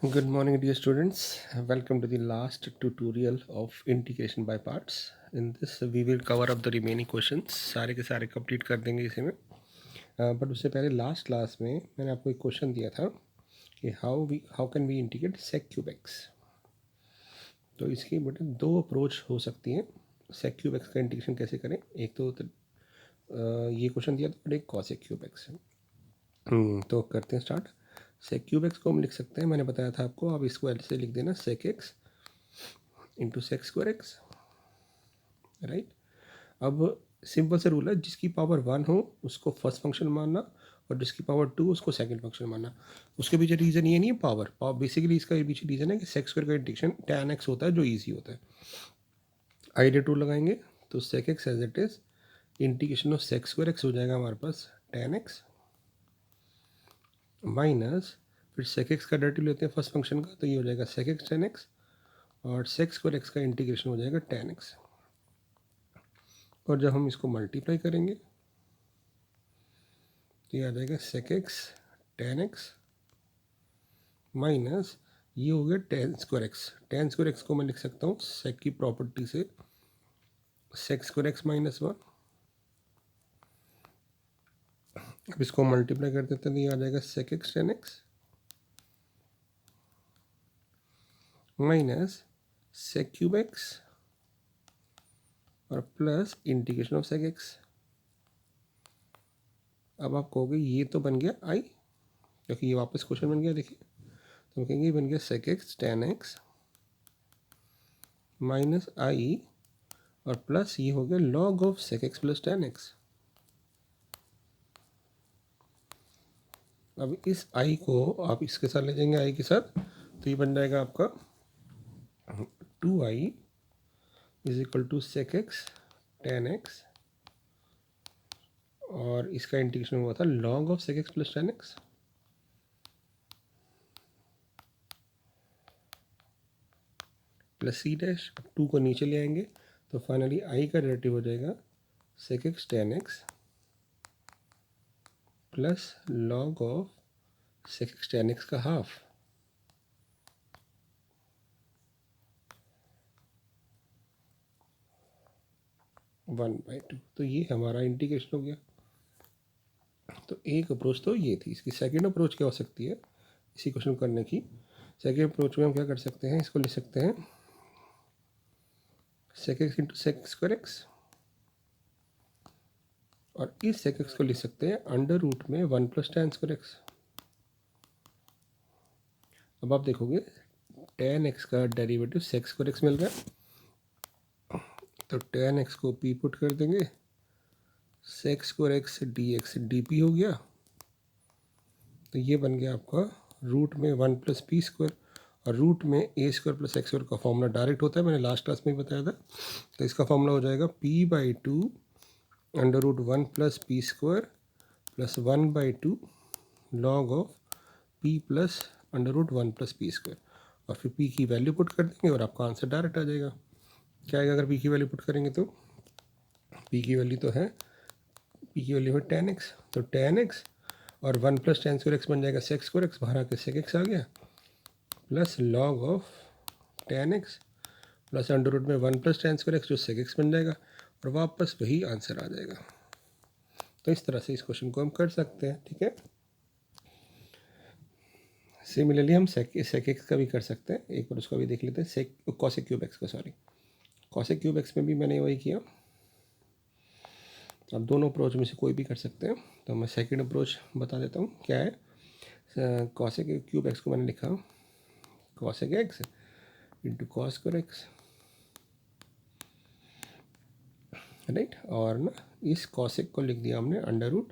Good morning, dear students. Welcome to the last tutorial of integration by parts. In this, we will cover up the remaining questions. सारे के सारे complete कर देंगे इसी में. But उससे पहले लास्ट क्लास में मैंने आपको एक क्वेश्चन दिया था कि how can we integrate sec cube x. तो इसकी बेटे दो अप्रोच हो सकती हैं. सेक क्यूब एक्स का इंटीग्रेशन कैसे करें. एक तो ये क्वेश्चन दिया था, एक कॉसेक क्यूब एक्स. तो करते हैं स्टार्ट. सेक क्यूब एक्स को हम लिख सकते हैं, मैंने बताया था आपको. आप इसको ऐसे लिख देना, sec x into sec square x. Right. अब सिंपल से रूल है, जिसकी पावर 1 हो उसको फर्स्ट फंक्शन मानना और जिसकी पावर 2 उसको सेकंड फंक्शन मानना. उसके पीछे रीज़न ये नहीं है पावर बेसिकली इसका पीछे रीज़न है कि सेक स्क्वायर का इंटीग्रेशन tan x होता है जो ईजी होता है. आइडिया टू लगाएंगे तो sec x as it is integration of sec square x हो जाएगा हमारे पास tan x माइनस फिर सेक एक्स का डेरिवेटिव लेते हैं फर्स्ट फंक्शन का, तो ये हो जाएगा सेक एक्स tan x और सेक स्क्वायर एक्स का इंटीग्रेशन हो जाएगा tan x. और जब हम इसको मल्टीप्लाई करेंगे तो ये आ जाएगा sec x tan x minus ये हो गया tan square x. tan square x को मैं लिख सकता हूँ सेक की प्रॉपर्टी से सेक स्क्वायर एक्स माइनस 1. अब इसको मल्टीप्लाई कर देते हैं तो ये आ जाएगा sec x tan x minus sec cube X और plus integration of sec X. अब आप कहोगे ये तो बन गया आई, क्योंकि ये वापस क्वेश्चन बन गया. देखिए तो हम कहेंगे ये बन गया sec x tan x minus I और प्लस ये हो गया log of sec x plus tan x. अब इस आई को आप इसके साथ ले जाएंगे आई के साथ, तो ये बन जाएगा आपका 2i is equal to sec x tan x और इसका इंटीग्रेशन हुआ था log of sec x plus tan x. Plus C dash. 2 को नीचे ले आएंगे तो फाइनली आई का डेरिवेटिव हो जाएगा sec x tan x plus log of sec x tan x का हाफ. One by two. तो ये हमारा इंटीग्रेशन हो गया. तो एक अप्रोच तो ये थी. इसकी सेकेंड अप्रोच क्या हो सकती है इसी क्वेश्चन को करने की. सेकेंड अप्रोच में हम क्या कर सकते हैं, इसको लिख सकते हैं sec x into sec square x और इस सेक एक्स को लिख सकते हैं अंडर रूट में 1 प्लस tan स्क्वायर एक्स. अब आप देखोगे tan x का डेरिवेटिव सेक स्क्वायर एक्स मिल रहा है, तो tan x को p पुट कर देंगे, sec square x D x d p हो गया. तो ये बन गया आपका रूट में 1 प्लस पी स्क्वायर और रूट में ए स्क्वायर प्लस एक्स स्क्वायर का फॉर्मूला डायरेक्ट होता है, मैंने लास्ट क्लास में ही बताया था. तो इसका फॉर्मूला हो जाएगा p by two under root 1 plus P square plus 1 by two log of P plus under root 1 plus P square. और फिर पी की वैल्यू पुट कर देंगे और आपका आंसर डायरेक्ट आ जाएगा. क्या आएगा अगर पी की वैल्यू पुट करेंगे तो पी की वैल्यू तो है, पी की वैल्यू है tan x, तो tan x और 1 प्लस tan स्क्वायर एक्स बन जाएगा सेक स्क्वायर एक्स, बाहर आके सेक एक्स आ गया plus log of tan x plus under root में 1 प्लस tan स्क्वायर एक्स जो सेक एक्स बन जाएगा और वापस वही आंसर आ जाएगा. तो इस तरह से इस क्वेश्चन को हम कर सकते हैं. ठीक है. सिमिलरली हम सेक एक्स का भी कर सकते हैं. एक बार उसका भी देख लेते हैं. सेक कॉसेक क्यूब एक्स का, सॉरी कॉसेक क्यूब एक्स में भी मैंने वही किया. अब दोनों अप्रोच में से कोई भी कर सकते हैं. तो मैं सेकंड अप्रोच बता देता हूँ क्या है. कॉसेक क्यूब एक्स को मैंने लिखा cosec x into cos square x. Right. और ना इस कॉसेक को लिख दिया हमने under root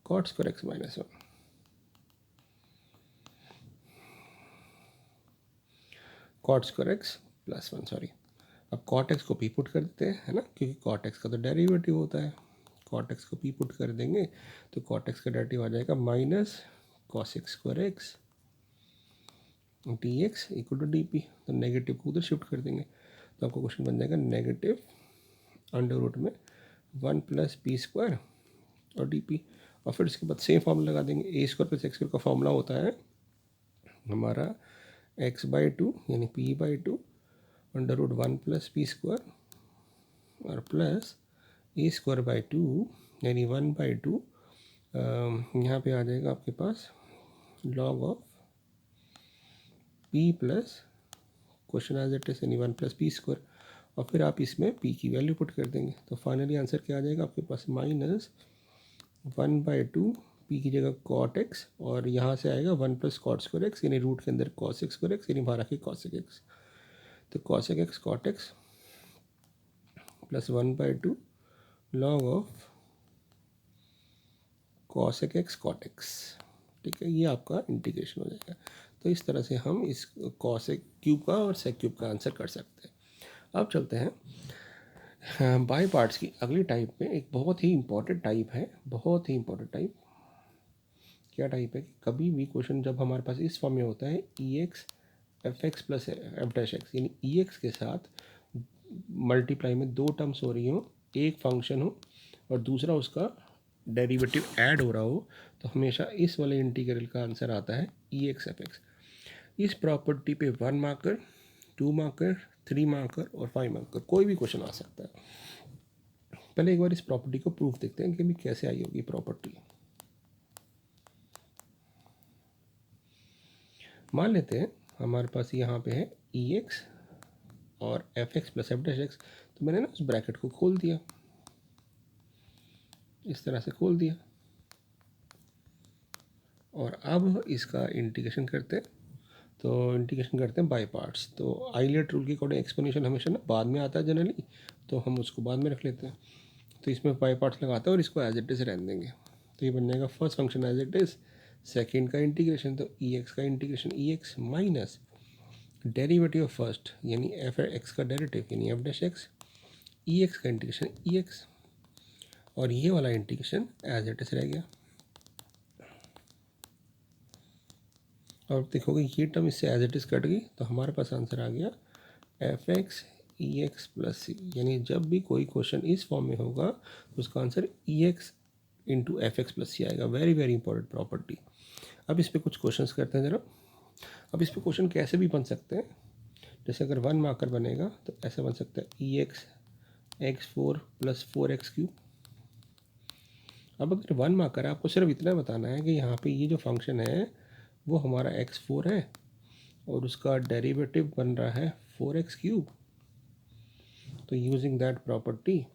cot square x minus 1. Cot square x plus 1, sorry. अब कॉट एक्स को पी पुट कर देते हैं, है ना, क्योंकि कॉट एक्स का तो डेरिवेटिव होता है. कॉट एक्स को पी पुट कर देंगे तो कॉट एक्स का डेरिवेटिव आ जाएगा minus cos x square x D x equal to d p. तो नेगेटिव को उधर शिफ्ट कर देंगे तो आपको क्वेश्चन बन जाएगा नेगेटिव अंडर रूट में 1 प्लस पी स्क्वायर और डी पी. और फिर इसके बाद सेम फॉर्मूला लगा देंगे. A square plus X square का फॉर्मूला होता है हमारा एक्स बाई टू यानी P by two under root 1 plus P square और plus A square by two यानी 1 बाई टू यहाँ पे आ जाएगा आपके पास log of P plus question as it is यानी 1 प्लस पी स्क्वायर और फिर आप इसमें पी की वैल्यू पुट कर देंगे तो फाइनली आंसर क्या आ जाएगा आपके पास माइनस 1 बाई टू पी की जगह कॉट एक्स और यहाँ से आएगा 1 प्लस कॉट स्क्वायर एक्स यानी रूट के अंदर कॉस एक्स स्क्वायर एक्स यानी बाहर आके कॉस एक्स तो cos x cot x plus 1 by two log of cos x cot x. ठीक है, ये आपका इंटीग्रेशन हो जाएगा। तो इस तरह से हम इस कॉस क्यूब का और सेक क्यूब का आंसर कर सकते हैं। अब चलते हैं बाई पार्ट्स की अगली टाइप में। एक बहुत ही इंपॉर्टेंट टाइप है, बहुत ही इंपॉर्टेंट टाइप। क्या टाइप है कि कभी भी क्वेश्चन जब हमारे पास इस फॉर्म में होता है E X F X plus F dash X यानी ई एक्स के साथ मल्टीप्लाई में दो टर्म्स हो रही हो, एक फंक्शन हो और दूसरा उसका डेरिवेटिव ऐड हो रहा हो, तो हमेशा इस वाले इंटीग्रल का आंसर आता है ई एक्स एफ एक्स। इस प्रॉपर्टी पे 1 मार्कर, 2 मार्कर, 3 मार्कर और 5 मार्कर कोई भी क्वेश्चन आ सकता है। पहले एक बार इस प्रॉपर्टी को प्रूफ देखते हैं कि भी कैसे आई होगी प्रॉपर्टी। मान लेते हैं हमारे पास यहाँ पे है ई एक्स और F X plus F dash x, तो मैंने ना उस ब्रैकेट को खोल दिया, इस तरह से खोल दिया और अब इसका इंटीग्रेशन करते हैं। तो इंटीग्रेशन करते हैं बाय पार्ट्स। तो आइलेट रूल के अकॉर्डिंग एक्सपोनेंशियल हमेशा ना बाद में आता है जनरली, तो हम उसको बाद में रख लेते हैं। तो इसमें बाय पार्ट्स लगाते हैं और इसको एज इट इज रहने देंगे। तो ये बन जाएगा first function as it is, second का इंटीग्रेशन तो ई एक्स का integration e x minus derivative of first यानी एफ एक्स का डेरिवेटिव यानी f dash x, e x का इंटीग्रेशन ई एक्स और ये वाला इंटीग्रेशन एज इट इज रह गया। और देखोगे ये टर्म इससे एज इट इज़ कट गई, तो हमारे पास आंसर आ गया F x e x plus सी। यानी जब भी कोई क्वेश्चन इस फॉर्म में होगा तो उसका answer E X into F X plus C आएगा। Very very important property. अब इस पर कुछ क्वेश्चंस करते हैं ज़रा। अब इस पर क्वेश्चन कैसे भी बन सकते हैं, जैसे अगर 1 मार्कर बनेगा तो ऐसा बन सकता है E X X four plus 4x cube. अब अगर 1 मार्कर है, आपको सिर्फ इतना बताना है कि यहाँ पे ये जो फंक्शन है वो हमारा x4 है और उसका डेरिवेटिव बन रहा है 4x क्यूब। तो using that property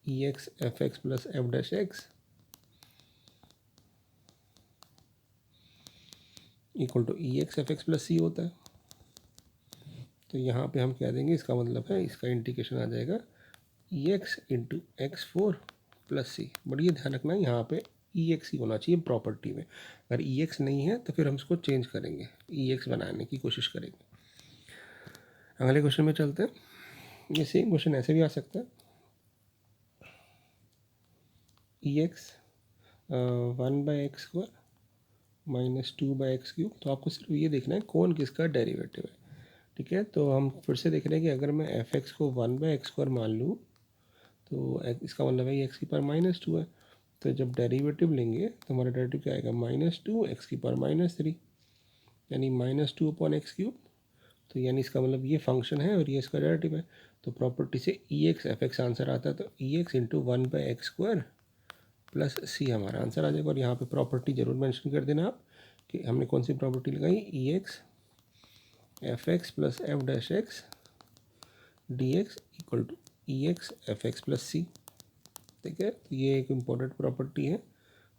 E X F X plus F dash X equal to E X F X plus C होता है। तो यहाँ पे हम कह देंगे, इसका मतलब है इसका इंटीग्रेशन आ जाएगा E X into X four plus C. But ये ध्यान रखना यहाँ पे ई एक्स ही होना चाहिए प्रॉपर्टी में। अगर ई एक्स नहीं है तो फिर हम इसको चेंज करेंगे, ई एक्स बनाने की कोशिश करेंगे। अगले क्वेश्चन में चलते हैं। ये सेम क्वेश्चन ऐसे भी आ सकता है E X 1 by X square minus 2 by X cube. तो आपको सिर्फ ये देखना है कौन किसका डेरिवेटिव है। ठीक है, तो हम फिर से देख रहे हैं कि अगर मैं एफ एक्स को 1 बाई एक्स स्क्वायर मान लूँ तो इसका मतलब है एक्स की पावर माइनस 2 है। तो जब डेरिवेटिव लेंगे तो हमारा डेरिवेटिव क्या आएगा -2 एक्स की पावर -3 यानी -2 अपॉन एक्स क्यूब। तो यानी इसका मतलब ये फंक्शन है और ये इसका डेरिवेटिव है। तो प्रॉपर्टी से E X F X answer आता है, तो ई X into 1 by X square plus C हमारा आंसर आ जाएगा। और यहाँ पे प्रॉपर्टी जरूर मेंशन कर देना आप कि हमने कौन सी प्रॉपर्टी लगाई, E X F X plus F dash X D x equal to E X F X plus C. ठीक है, तो ये एक इम्पॉर्टेंट प्रॉपर्टी है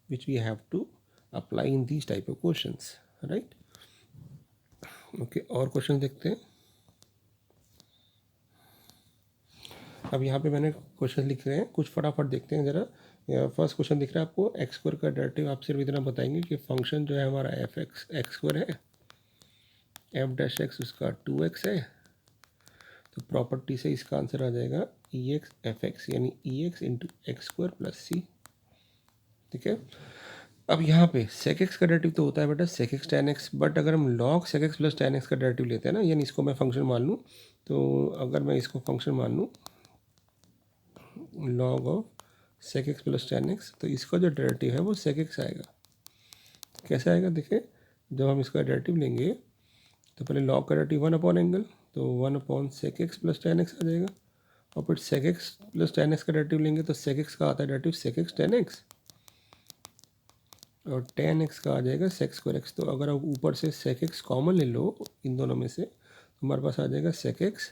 which we have to apply in these type of questions, right. Okay, और question देखते हैं। अब यहाँ पे मैंने क्वेश्चन लिख रहे हैं, कुछ फटाफट देखते हैं ज़रा। फर्स्ट क्वेश्चन दिख रहा है आपको, एक्स स्क्वायर का डेरिवेटिव। आप सिर्फ इतना बताएंगे कि फंक्शन जो है हमारा एफ एक्स एक्स स्क्वायर है, एफ डैश एक्स उसका 2x है। तो प्रॉपर्टी से इसका आंसर आ जाएगा ई एक्स एफ एक्स यानी E X into X square plus C. ठीक है, अब यहाँ पे सेक एक्स का डेरिवेटिव तो होता है बेटा sec x tan x, but अगर हम log sec x plus tan x का डेरिवेटिव लेते हैं ना, यानी इसको मैं फंक्शन मान लूँ, तो अगर मैं इसको फंक्शन मान लूँ log of sec x plus tan x, तो इसका जो डेरिवेटिव है वो सेक एक्स आएगा। कैसे आएगा देखिए, जब हम इसका डेरिवेटिव लेंगे तो पहले लॉग का डेरिवेटिव 1 एंगल, तो 1/sec x plus tan x आ जाएगा। और फिर sec x plus tan x का डेरिवेटिव लेंगे तो sec x का आता है derivative sec x tan x, और tan x का आ जाएगा sec स्क्वायर x। तो अगर आप ऊपर से sec x कॉमन ले लो इन दोनों में से, तो हमारे पास आ जाएगा sec x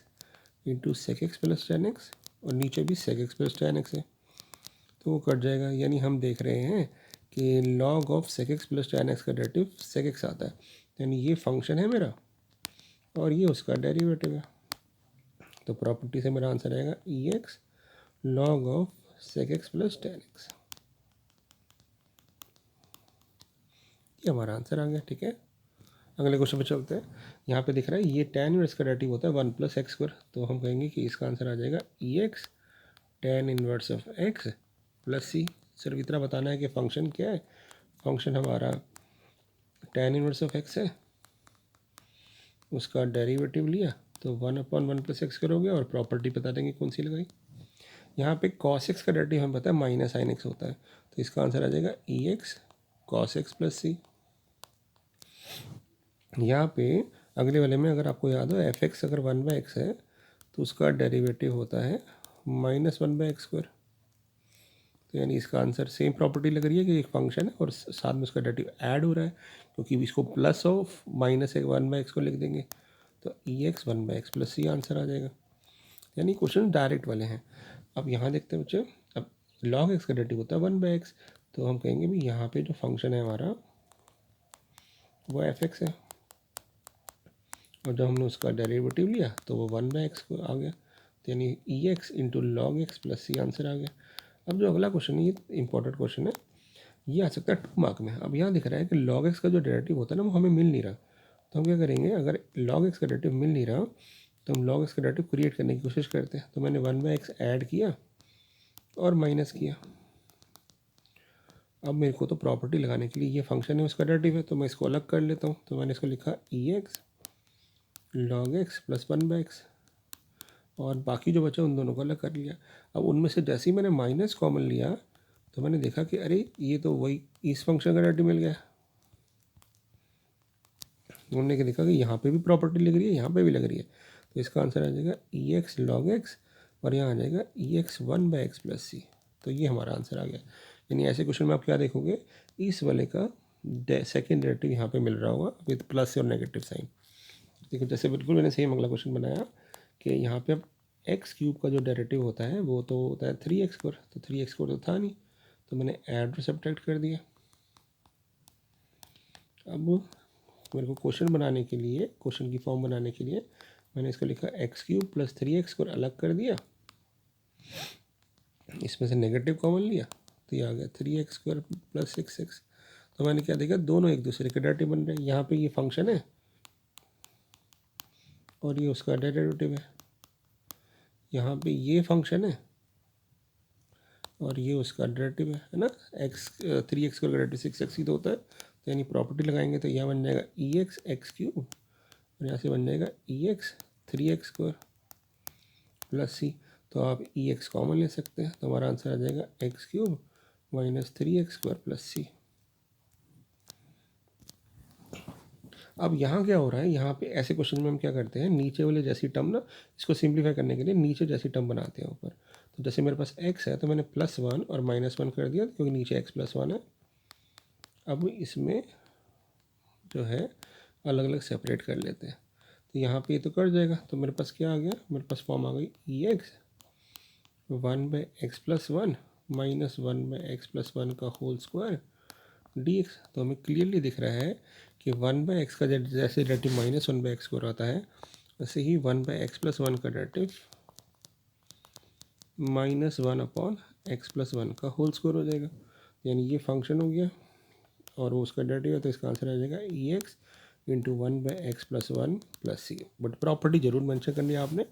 into sec x plus tan x, और नीचे भी sec x plus tan x है, तो वो कट जाएगा। यानी हम देख रहे हैं कि log of sec x plus tan x का डेरिवेटिव sec x आता है, यानी ये फंक्शन है मेरा और ये उसका डेरिवेटिव है। तो प्रॉपर्टी से मेरा आंसर आएगा ex log of sec x plus tan x। ये हमारा आंसर आ गया। ठीक है, अगले क्वेश्चन पे चलते हैं। यहाँ पे दिख रहा है ये tan इनवर्स का डेरिवेटिव होता है 1+x², तो हम कहेंगे कि इसका आंसर आ जाएगा ex tan inverse of x plus C. सिर्फ इतना बताना है कि फंक्शन क्या है। फंक्शन हमारा tan इनवर्स ऑफ x है, उसका डेरिवेटिव लिया तो 1/1+x² हो गया, और प्रॉपर्टी बता देंगे कौन सी लगाई। यहाँ पे cos x का डेरिवेटिव हमें पता है माइनस sin x होता है, तो इसका आंसर आ जाएगा ex cos x प्लस सी। यहाँ पे अगले वाले में अगर आपको याद हो f(x) अगर 1/x है तो उसका डेरिवेटिव होता है -1/x²। तो यानी इसका आंसर सेम प्रॉपर्टी लग रही है कि एक फंक्शन है और साथ में उसका डेरिवेटिव ऐड हो रहा है, क्योंकि इसको प्लस ऑफ -1/x को लिख देंगे तो ex 1/x plus C answer आ जाएगा। यानी क्वेश्चन डायरेक्ट वाले हैं। अब यहाँ देखते हैं बच्चे, अब log x का डेरिवेटिव होता है 1/x, तो हम कहेंगे भी यहाँ पे जो फंक्शन है हमारा वो f(x) है, और जब हमने उसका डेरिवेटिव लिया तो वो 1/x को आ गया, तो यानी ex into log X plus C answer आ गया। अब जो अगला क्वेश्चन है ये इंपॉर्टेंट क्वेश्चन है, ये आ सकता है 2 मार्क में। अब यहाँ दिख रहा है कि log x का जो डेरिवेटिव होता है ना वो हमें मिल नहीं रहा, तो हम क्या करेंगे, अगर log x का डेरिवेटिव मिल नहीं रहा तो हम log x का डेरिवेटिव क्रिएट करने की कोशिश करते हैं। तो मैंने 1/x ऐड किया और माइनस किया। अब मेरे को तो प्रॉपर्टी लगाने के लिए ये फंक्शन है उसका डेरिवेटिव है, तो मैं इसको अलग कर लेता हूँ। तो मैंने इसको लिखा ex log x plus 1/x, और बाकी जो बचा उन दोनों को अलग कर लिया। अब उनमें से जैसे ही मैंने माइनस कॉमन लिया तो मैंने देखा कि अरे ये तो वही इस फंक्शन का डेरिवेटिव मिल गया। उन्होंने देखा कि यहाँ पे भी प्रॉपर्टी लग रही है, यहाँ पे भी लग रही है, तो इसका आंसर आ जाएगा ex log x, और यहाँ आ जाएगा ex 1/x प्लस सी। तो ये हमारा आंसर आ गया। यानी ऐसे क्वेश्चन में आप क्या देखोगे, इस वाले का सेकेंड डेरिवेटिव यहाँ पे मिल रहा होगा विद प्लस और नेगेटिव साइन। देखो जैसे बिल्कुल मैंने सेम अगला क्वेश्चन बनाया कि यहाँ पे अब x³ का जो डेरिवेटिव होता है वो तो होता है 3x², तो 3x² तो था नहीं, तो मैंने ऐड और सब्ट्रैक्ट कर दिया। अब मेरे को क्वेश्चन बनाने के लिए, क्वेश्चन की फॉर्म बनाने के लिए मैंने इसको लिखा x³ प्लस 3x² अलग कर दिया, इसमें से नेगेटिव कॉमन लिया तो ये आ गया 3x² प्लस 6x। तो मैंने क्या देखा, दोनों एक दूसरे के डेरिवेटिव बन रहे हैं। यहाँ पे ये फंक्शन है और ये उसका डेरिवेटिव है, यहाँ पे ये फंक्शन है और ये उसका डेरिवेटिव है ना। x 3x² का डेरिवेटिव 6x ही तो होता है, तो यानी प्रॉपर्टी लगाएंगे तो यह बन जाएगा ex x³ और यहाँ से बन जाएगा ex 3x² प्लस सी। तो आप ex कॉमन ले सकते हैं, तो हमारा आंसर आ जाएगा x³ माइनस 3x² प्लस सी। अब यहाँ क्या हो रहा है, यहाँ पे ऐसे क्वेश्चन में हम क्या करते हैं, नीचे वाले जैसी टर्म ना, इसको सिंप्लीफाई करने के लिए नीचे जैसी टर्म बनाते हैं ऊपर। तो जैसे मेरे पास x है तो मैंने +1 और -1 कर दिया क्योंकि नीचे x + 1 है। अब इसमें जो है अलग अलग सेपरेट कर लेते हैं, तो यहाँ पे ये तो कट जाएगा। तो मेरे पास क्या आ गया, मेरे पास फॉर्म आ गई ex 1/x + 1 माइनस 1/x + 1 का होल स्क्वायर dx। तो हमें क्लियरली दिख रहा है कि 1/x का जैसे डेरिवेटिव -1/x को रहता है, वैसे ही 1/x + 1 का डेरिवेटिव -1/x + 1 का होल स्क्वायर हो जाएगा। यानी ये फंक्शन हो गया और वो उसका डेरिवेटिव है, तो इसका आंसर आ जाएगा ex इंटू 1/x + 1 plus C. But property जरूर मेंशन करनी है आपने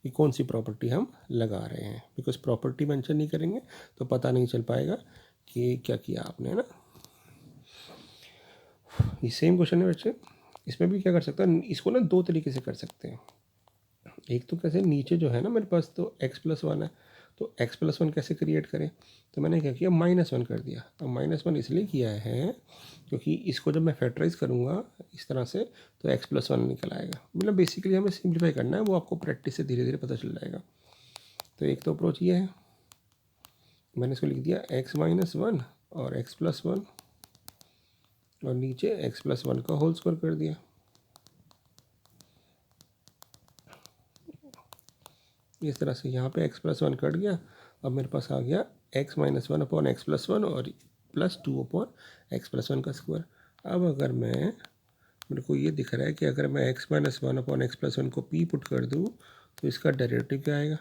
कि कौन सी प्रॉपर्टी हम लगा रहे हैं, बिकॉज प्रॉपर्टी मेंशन नहीं करेंगे तो पता नहीं चल पाएगा कि क्या किया आपने, है ना। ये सेम क्वेश्चन है बच्चे, इसमें भी क्या कर सकते हैं, इसको ना 2 तरीके से कर सकते हैं। एक तो कैसे, नीचे जो है ना मेरे पास तो x + 1 है, तो x + 1 कैसे क्रिएट करें, तो मैंने क्या किया -1 कर दिया। अब -1 इसलिए किया है क्योंकि इसको जब मैं फैक्टराइज करूँगा इस तरह से, तो x+1 निकल आएगा। मतलब बेसिकली हमें सिंप्लीफाई करना है, वो आपको प्रैक्टिस से धीरे धीरे पता चल जाएगा। तो एक तो अप्रोच ये है, मैंने इसको लिख दिया x-1 और x+1 और नीचे x+1 का होल स्क्वायर कर दिया। इस तरह से यहाँ पे x+1 कट गया, अब मेरे पास आ गया x-1 अपॉन x+1 और +2 अपॉन x+1 का स्क्वायर। अब अगर मेरे को ये दिख रहा है कि अगर मैं x-1 अपॉन x+1 को p पुट कर दूँ तो इसका डेरिवेटिव क्या आएगा।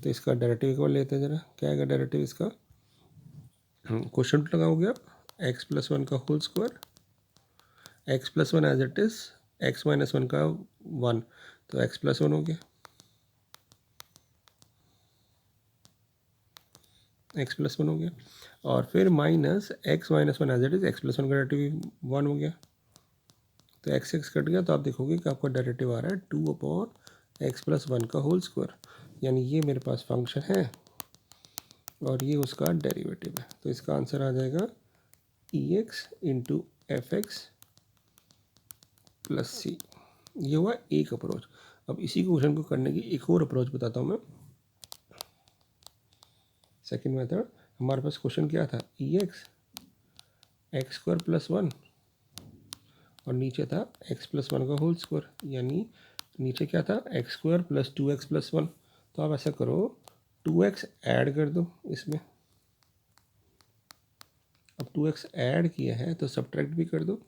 तो इसका डेरिवेटिव को लेते हैं ज़रा, क्या आएगा डेरिवेटिव इसका। क्वेश्चन लगाओगे आप x+1 का whole square, x+1 as it is x-1 का 1, तो x+1 हो गया, x+1 हो गया, और फिर minus x-1 as it is x+1 का डेरिवेटिव 1 हो गया। तो x कट गया, तो आप देखोगे कि आपका डेरिवेटिव आ रहा है 2 अपॉन x+1 का होल स्क्वायर, यानी ये मेरे पास फंक्शन है और ये उसका डेरिवेटिव है। तो इसका आंसर आ जाएगा ex इंटू fx प्लस सी। ये हुआ एक अप्रोच। अब इसी क्वेश्चन को करने की एक और अप्रोच बताता हूँ मैं। सेकेंड मेथड, हमारे पास क्वेश्चन क्या था, ex x² प्लस 1 और नीचे था x+1 का होल स्क्वायर, यानी नीचे क्या था x² प्लस 2x प्लस 1। तो आप ऐसा करो 2x ऐड कर दो इसमें। अब 2x ऐड किया है तो सब्ट्रैक्ट भी कर दो।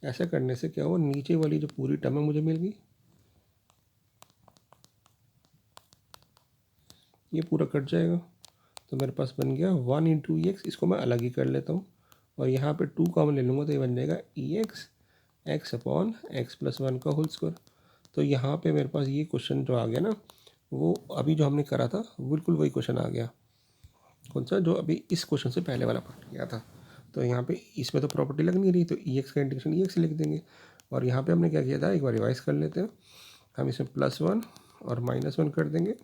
ऐसा करने से क्या हुआ, नीचे वाली जो पूरी टर्म है मुझे मिल गई, ये पूरा कट जाएगा। तो मेरे पास बन गया 1 इंटू EX, इसको मैं अलग ही कर लेता हूँ और यहाँ पे 2 कॉमन ले लूँगा तो ये बन जाएगा EX x अपॉन x+1 का होल स्क्वायर। तो यहाँ पे मेरे पास ये क्वेश्चन जो आ गया ना, वो अभी जो हमने करा था बिल्कुल वही क्वेश्चन आ गया। कौन सा, जो अभी इस क्वेश्चन से पहले वाला पार्ट किया था। तो यहाँ पे इसमें तो प्रॉपर्टी लग नहीं रही, तो EX का इंटीग्रेशन EX लिख देंगे। और यहाँ पे हमने क्या किया था, एक बार रिवाइज कर लेते हैं। हम इसमें +1 और -1 कर देंगे,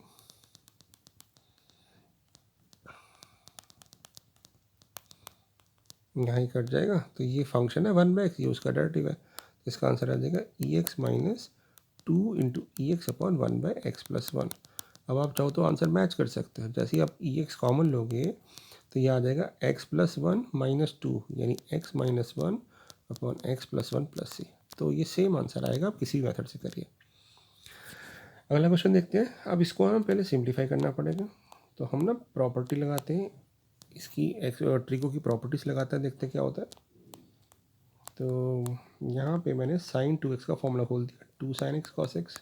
यहाँ ही कट जाएगा। तो ये फंक्शन है 1/x, ये उसका डेरिवेटिव है। तो इसका आंसर आ जाएगा EX minus 2 into EX upon 1/x plus 1। अब आप चाहो तो आंसर मैच कर सकते हो। जैसे ही आप EX कॉमन लोगे तो ये आ जाएगा x प्लस 1 माइनस 2, यानी x minus 1 upon x plus 1 plus C. तो ये सेम आंसर आएगा, आप किसी मेथड से करिए। अगला क्वेश्चन देखते हैं। अब इसको हम पहले सिंप्लीफाई करना पड़ेगा, तो हम ना प्रॉपर्टी लगाते हैं, इसकी ट्रिको की प्रॉपर्टीज़ लगाते हैं, देखते हैं क्या होता है। तो यहाँ पे मैंने sin 2x का फॉर्मूला खोल दिया, 2 sin x cos x,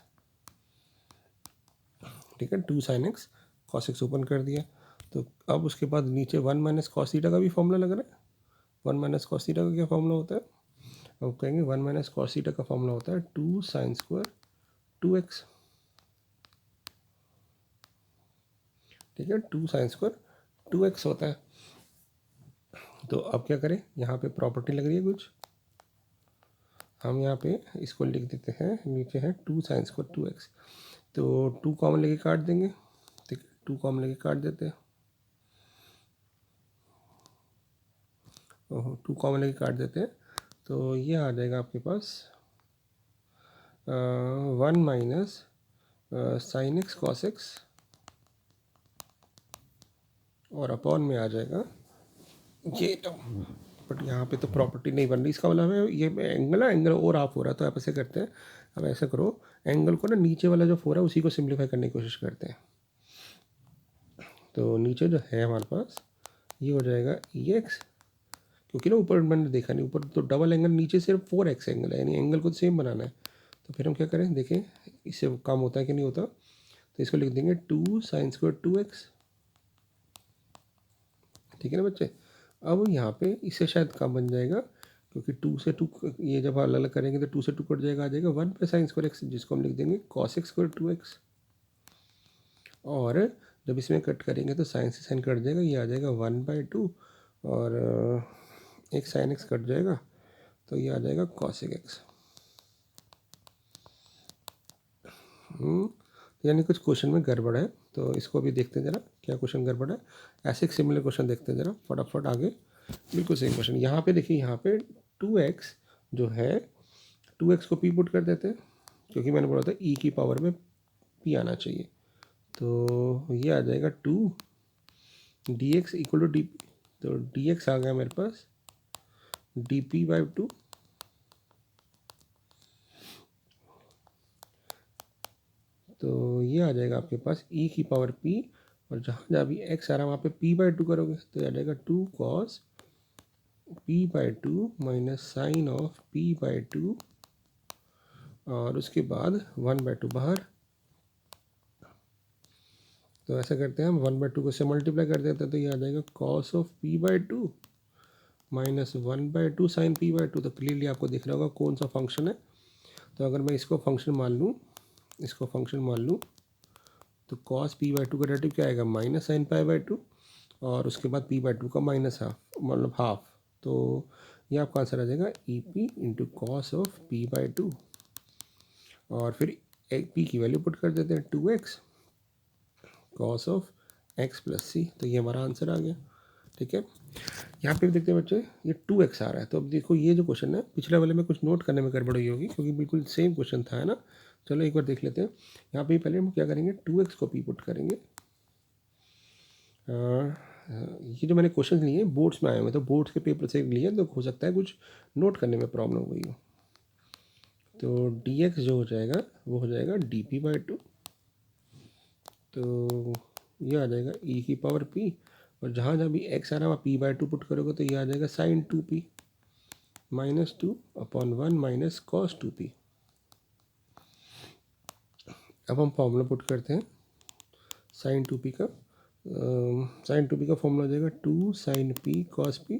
ठीक है, 2 sin x cos x open कर दिया। तो अब उसके बाद नीचे 1 माइनस कॉस थीटा का भी फॉर्मूला लग रहा है। 1 माइनस कॉस थीटा का क्या फॉर्मूला होता है, अब कहेंगे 1 माइनस कॉस थीटा का फॉर्मूला होता है 2 sin स्क्वायर 2x, ठीक है, 2 sin स्क्वायर 2x होता है। तो अब क्या करें, यहाँ पे प्रॉपर्टी लग रही है कुछ, हम यहाँ पे इसको लिख देते हैं, नीचे है 2 sin स्क्वायर 2x। तो 2 कॉमन लेके काट देंगे, ठीक है, 2 कॉमन लेके काट देते हैं, 2 कॉमन लेके काट देते हैं। तो ये आ जाएगा आपके पास 1 minus sin x cos x और अपॉन में आ जाएगा ये टर्म। बट यहाँ पे तो प्रॉपर्टी नहीं बन रही, इसका मतलब है ये एंगल है, एंगल और ऑफ हो रहा है। तो आप ऐसे करते हैं, अब ऐसा करो, एंगल को ना नीचे वाला जो 4 है उसी को सिंप्लीफाई करने की कोशिश करते हैं। तो नीचे जो है हमारे पास ये हो जाएगा EX, क्योंकि ना ऊपर मैंने देखा नहीं, ऊपर तो डबल एंगल, नीचे सिर्फ 4x एंगल है, यानी एंगल को सेम बनाना है। तो फिर हम क्या करें, देखें इससे काम होता है कि नहीं होता। तो इसको लिख देंगे 2 sin स्क्वायर 2x, ठीक है ना बच्चे। अब यहाँ पे इससे शायद काम बन जाएगा, क्योंकि 2 से 2 ये जब अलग अलग करेंगे तो 2 से 2 कट जाएगा, आ जाएगा 1 पे sin स्क्वायर x, जिसको हम लिख देंगे cos x स्क्वायर 2x। और जब इसमें कट करेंगे तो साइन से साइन कट जाएगा, ये आ जाएगा 1/2 और एक sin x कट जाएगा, तो ये आ जाएगा cos x। यानी कुछ क्वेश्चन में गड़बड़ है, तो इसको भी देखते हैं ज़रा क्या क्वेश्चन गड़बड़ है। ऐसे एक सिमिलर क्वेश्चन देखते हैं ज़रा फटाफट आगे। बिल्कुल सेम क्वेश्चन यहाँ पे देखिए, यहाँ पे 2x जो है 2x को p पुट कर देते हैं, क्योंकि मैंने बोला था e की पावर में p आना चाहिए। तो ये आ जाएगा 2 dx equal to d p. तो dx आ गया मेरे पास dp/2। तो ये आ जाएगा आपके पास e की पावर p, और जहाँ जहाँ भी x आ रहा है वहाँ पे p/2 करोगे तो आ जाएगा 2 cos p/2 minus sign of p/2, और उसके बाद 1/2 बाहर। तो ऐसा करते हैं हम 1/2 को से मल्टीप्लाई कर देते हैं, तो ये आ जाएगा cos of p/2 minus 1/2 sign p/2। तो क्लियरली आपको दिख रहा होगा कौन सा फंक्शन है। तो अगर मैं इसको फंक्शन मान लूँ, इसको फंक्शन मान लूँ, तो cos p/2 का डेरिवेटिव क्या आएगा माइनस साइन p/2, और उसके बाद p/2 का माइनस हाफ, मतलब हाफ। तो ये आपका आंसर आ जाएगा E P into cos of p/2, और फिर एक p की वैल्यू पुट कर देते हैं 2x cos of x plus C. तो ये हमारा आंसर आ गया। ठीक है, यहाँ पे भी देखते हैं बच्चे, ये 2x आ रहा है। तो अब देखो ये जो क्वेश्चन है पिछले वाले में कुछ नोट करने में गड़बड़ हुई होगी, क्योंकि बिल्कुल सेम क्वेश्चन था, है ना। चलो एक बार देख लेते हैं। यहाँ पे पहले हम क्या करेंगे, 2x को p पुट करेंगे। ये जो मैंने क्वेश्चन लिए बोर्ड्स में आए हुए, तो बोर्ड्स के पेपर से लिए, तो हो सकता है कुछ नोट करने में प्रॉब्लम हो गई हो। तो dx जो हो जाएगा वो हो जाएगा dp/2। तो ये आ जाएगा e की पावर p, और जहाँ जहाँ भी x आ रहा है वहाँ p/2 पुट करोगे तो ये आ जाएगा sign 2p minus 2/1 minus cos 2p। अब हम फॉर्मूला पुट करते हैं साइन 2p का। साइन 2p का फॉर्मूला हो जाएगा 2 sine p cos p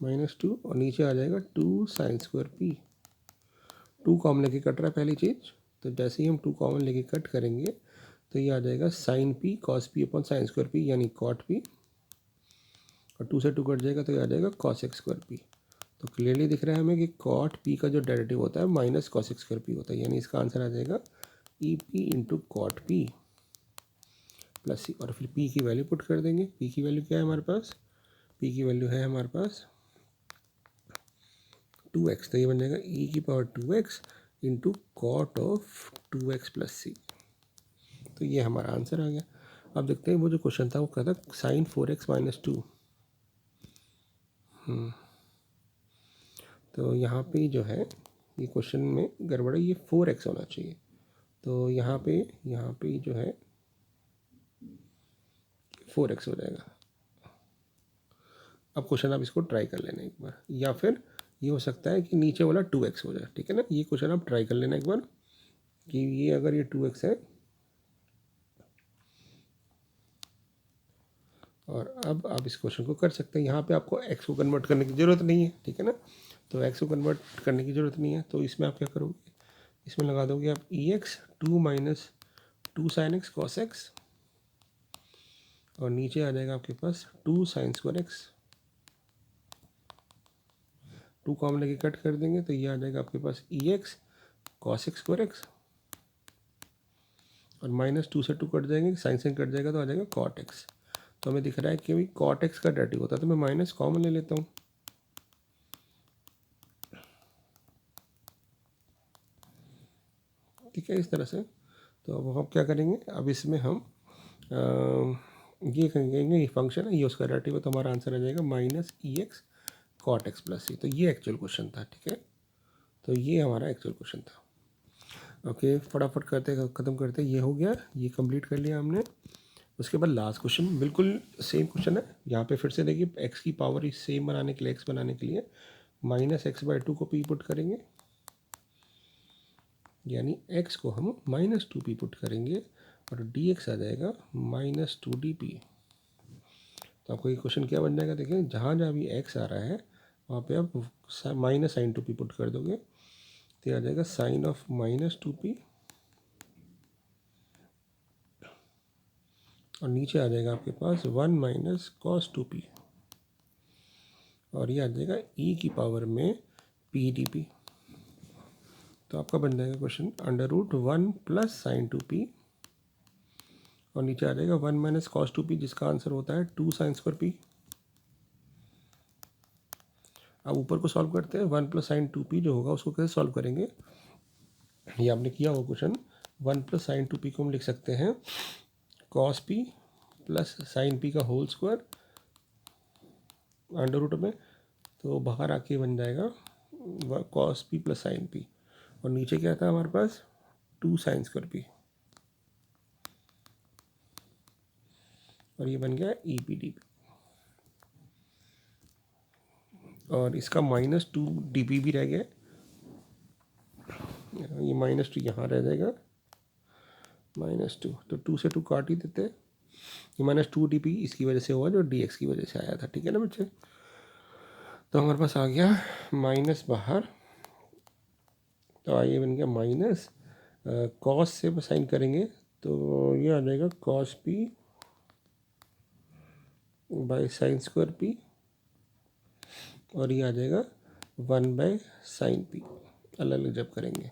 minus 2, और नीचे आ जाएगा 2 साइन स्क्वायर p। 2 कॉमन लेके कट रहा है पहली चीज़, तो जैसे ही हम 2 कॉमन लेके कट करेंगे तो ये आ जाएगा sine p cos p upon sine square p, यानी कॉट p, और 2 से 2 कट जाएगा तो ये आ जाएगा कॉस एक्स स्क्वायर p। तो क्लियरली दिख रहा है हमें कि कॉट p का जो डेरिवेटिव होता है minus cos x square p होता है, यानी इसका आंसर आ जाएगा E P into cot P plus C. और फिर p की वैल्यू पुट कर देंगे। p की वैल्यू क्या है हमारे पास, p की वैल्यू है हमारे पास 2x। तो ये बन जाएगा e की power 2x into cot of 2x plus C. तो ये हमारा आंसर आ गया। अब देखते हैं वो जो क्वेश्चन था वो कहता साइन 4x माइनस 2। तो यहाँ पे जो है ये क्वेश्चन में गड़बड़ है, ये 4x होना चाहिए। तो यहाँ पे जो है 4x हो जाएगा। अब क्वेश्चन आप इसको ट्राई कर लेना एक बार, या फिर ये हो सकता है कि नीचे वाला 2x हो जाए। ठीक है ना, ये क्वेश्चन आप ट्राई कर लेना एक बार कि ये अगर ये 2x है, और अब आप इस क्वेश्चन को कर सकते हैं। यहाँ पे आपको x को कन्वर्ट करने की ज़रूरत नहीं है। ठीक है ना, तो x को कन्वर्ट करने की ज़रूरत नहीं है। तो इसमें आप क्या करोगे, इसमें लगा दोगे आप ex 2 minus 2 sine x cos x, और नीचे आ जाएगा आपके पास 2 साइन स्क्वायर एक्स। 2 कॉमन लेके कट कर देंगे तो ये आ जाएगा आपके पास ex cos x square x, और माइनस 2 से 2 कट जाएंगे, साइन साइन कट जाएगा तो आ जाएगा कॉट एक्स। तो हमें दिख रहा है कि भाई कॉट एक्स का डेरिवेटिव होता है, तो मैं माइनस कॉमन ले लेता हूँ। ठीक है, इस तरह से। तो अब हम क्या करेंगे, अब इसमें हम ये कहेंगे ये फंक्शन है, ये उसका डेरिवेटिव है, तो हमारा आंसर आ जाएगा माइनस ई x cot x plus C. तो ये एक्चुअल क्वेश्चन था। ठीक है, तो ये हमारा एक्चुअल क्वेश्चन था। ओके, फटाफट करते ख़त्म करते, ये हो गया, ये कंप्लीट कर लिया हमने। उसके बाद लास्ट क्वेश्चन बिल्कुल सेम क्वेश्चन है। यहाँ पे फिर से देखिए एक्स की पावर सेम बनाने के लिए, एक्स बनाने के लिए माइनस x/2 को p पुट करेंगे, यानी x को हम माइनस 2p पुट करेंगे, और dx आ जाएगा माइनस 2dp। तो आपको ये क्वेश्चन क्या बन जाएगा, देखिए जहाँ जहाँ भी x आ रहा है वहाँ पे आप माइनस साइन 2p पुट कर दोगे, तो ये आ जाएगा साइन ऑफ माइनस 2p, और नीचे आ जाएगा आपके पास 1 माइनस कॉस 2p, और ये आ जाएगा e की पावर में p/dp। तो आपका बन जाएगा क्वेश्चन √1 प्लस साइन 2p, और नीचे आ जाएगा 1 माइनस कॉस 2p, जिसका आंसर होता है 2 साइन स्क्वायर p। अब ऊपर को सॉल्व करते हैं। 1 + sin 2p जो होगा उसको कैसे सॉल्व करेंगे, ये आपने किया हुआ क्वेश्चन। 1 + sin 2p को हम लिख सकते हैं cos p plus sin p का होल स्क्वायर अंडर रूट में, तो बाहर आके बन जाएगा cos p plus sin p, और नीचे क्या था हमारे पास 2 sin स्क्वायर p, और ये बन गया ई पी डी पी, और इसका -2 डी पी भी रह गया, ये -2 यहाँ रह जाएगा, -2, तो 2 से 2 काट ही देते हैं। ये -2 डी पी इसकी वजह से हुआ जो डी एक्स की वजह से आया था, ठीक है ना बच्चे। तो हमारे पास आ गया माइनस बाहर, तो आइए बन गया माइनस कॉस से साइन करेंगे तो ये आ जाएगा cos P by sine square P, और ये आ जाएगा 1/sin p, अलग अलग जब करेंगे।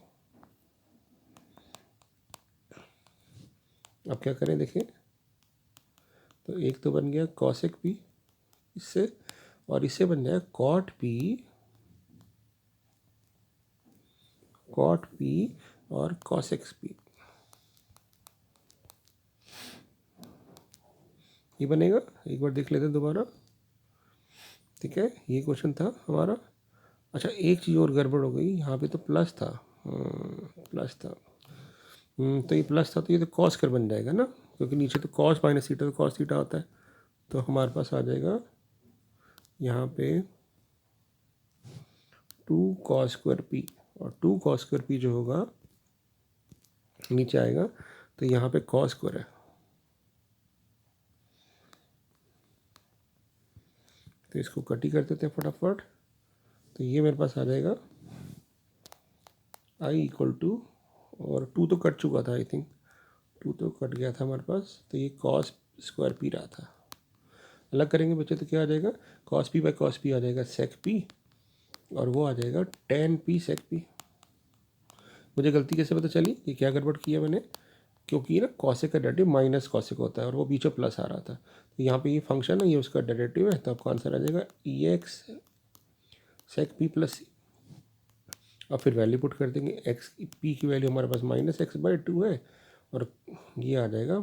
अब क्या करें देखिए, तो एक तो बन गया कॉसेक p इससे, और इससे बन जाएगा कॉट p और कॉसेक्स p, ये बनेगा। एक बार देख लेते हैं दोबारा, ठीक है। ये क्वेश्चन था हमारा। अच्छा एक चीज़ और गड़बड़ हो गई, यहाँ पे तो प्लस था, प्लस था, तो ये प्लस था तो ये तो कॉस कर बन जाएगा ना, क्योंकि नीचे तो कॉस माइनस थीटा तो कॉस थीटा होता है, तो हमारे पास आ जाएगा यहाँ पे 2 cos स्क्वायर पी, और 2 cos स्क्वायर पी जो होगा नीचे आएगा, तो यहाँ पे cos स्क्वायर है, तो इसको कट ही कर देते हैं फटाफट। तो ये मेरे पास आ जाएगा आई इक्वल टू, और 2 तो कट चुका था, आई थिंक 2 तो कट गया था हमारे पास, तो ये cos स्क्वायर पी रहा था। अलग करेंगे बच्चे तो क्या आ जाएगा, cos p by cos p आ जाएगा sec p, और वो आ जाएगा tan p sec p। मुझे गलती कैसे पता चली कि क्या गड़बड़ किया मैंने, क्योंकि ना कॉसेक का डेरिवेटिव माइनस कॉसेक होता है और वो पीछे प्लस आ रहा था, तो यहाँ पे ये फंक्शन है, ये उसका डेरिवेटिव है, तो आपका आंसर आ जाएगा ई एक्स सेक पी प्लस सी। और फिर वैल्यू पुट कर देंगे, एक्स पी की वैल्यू हमारे पास -x/2 है, और ये आ जाएगा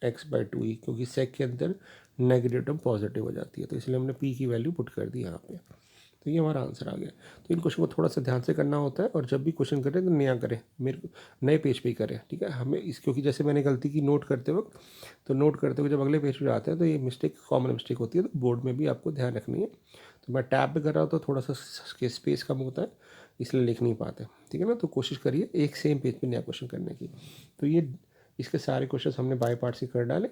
x/2 ही, क्योंकि सेक के अंदर नेगेटिव टर्म पॉजिटिव हो जाती है, तो इसलिए हमने p की वैल्यू पुट कर दी यहाँ पे। तो ये हमारा आंसर आ गया। तो इन क्वेश्चन को थोड़ा सा ध्यान से करना होता है, और जब भी क्वेश्चन करें तो नया करें, मेरे को नए पेज पे ही करें, ठीक है। हमें इस, क्योंकि जैसे मैंने गलती की नोट करते वक्त, तो नोट करते हुए जब अगले पेज पे आते हैं तो ये मिस्टेक कॉमन मिस्टेक होती है, तो बोर्ड में भी आपको ध्यान रखनी है। तो मैं टैब पे कर रहा हूँ तो थोड़ा सा स्पेस कम होता है, इसलिए लिख नहीं पाते, ठीक है ना। तो कोशिश करिए एक सेम पेज पे नया क्वेश्चन करने की। तो ये इसके सारे क्वेश्चन हमने बाय पार्ट से कर डाले,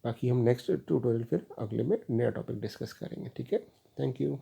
बाकी हम नेक्स्ट ट्यूटोरियल फिर अगले में नया टॉपिक डिस्कस करेंगे, ठीक है। Thank you.